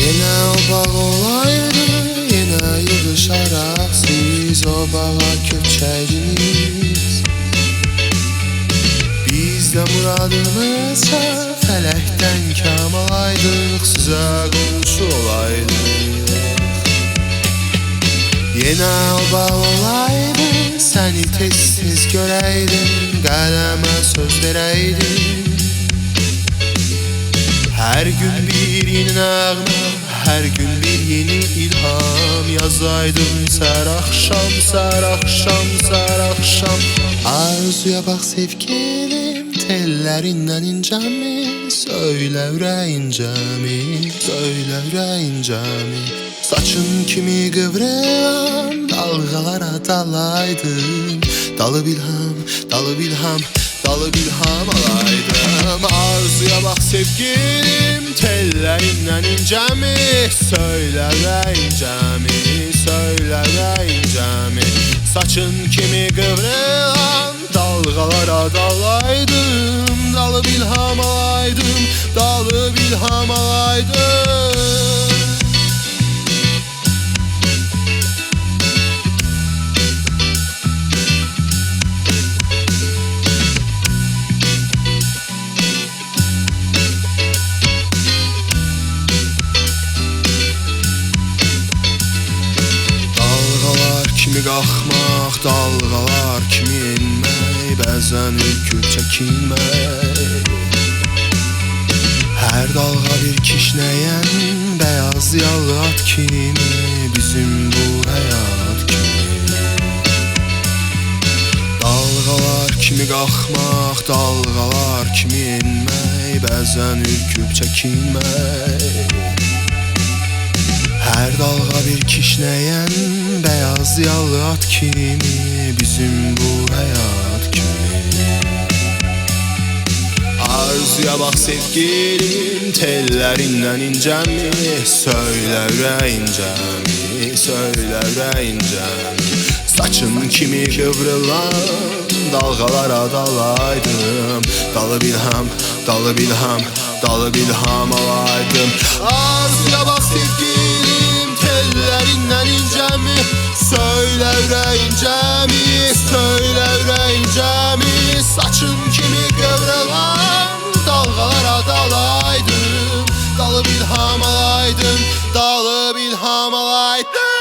Yine o bağ olaydı, yine yığışarak siz o bağa köçəydiniz. Biz de muradımızca felekten kam alaydıq, sizə qonşu olaydıq. Yine o bağ olaydı, səni tez-tez görəydim, qələmə söz verəydim. Her gün bir yeni nəğmə, her gün bir yeni ilham yazaydım. Sər axşam, sər axşam, sər axşam. Arzuya bax sevgilim, tellərindən incəmi, söylə ürəyincəmi, söylə ürəyincəmi. Saçın kimi qıvrılan dalğalara dalaydım, dalı bilham, dalı bilham, dalı bilham alaydım. Arzuya bax sevgilim, tellerinden incəmi, söylə ürəyincəmi, söylə ürəyincəmi. Saçın kimi qıvrılan dalğalara dalaydım, dalı bilham alaydım, dalı bilham alaydım. Kimi qalxmaq, dalğalar kimi enmək, bəzən ürküb çəkinmək. Hər dalğa bir kişnəyən bəyaz yallı at kimi, bizim bu həyat kimi. Dalğalar kimi qalxmaq, dalğalar kimi enmək, bəzən ürküb çəkinmək. Her dalga bir kişneyen beyaz yallı at kimi, bizim bu hayat kimi. Arzuya bak sevgilim, tellerinden incəmi, söylə ürəyincəmi, söylə ürəyincəmi. Saçın kimi kıvrılan dalgalara dalaydım, dalı bilham, dalı bilham, dalı bilham alaydım. Arzuya bak sevgilim, tellerinden incəmi, söylə ürəyincəmi, söylə ürəyincəmi. Saçın kimi qıvrılan dalğalara dalaydım, dalı bilham alaydım, dalı bilham alaydım.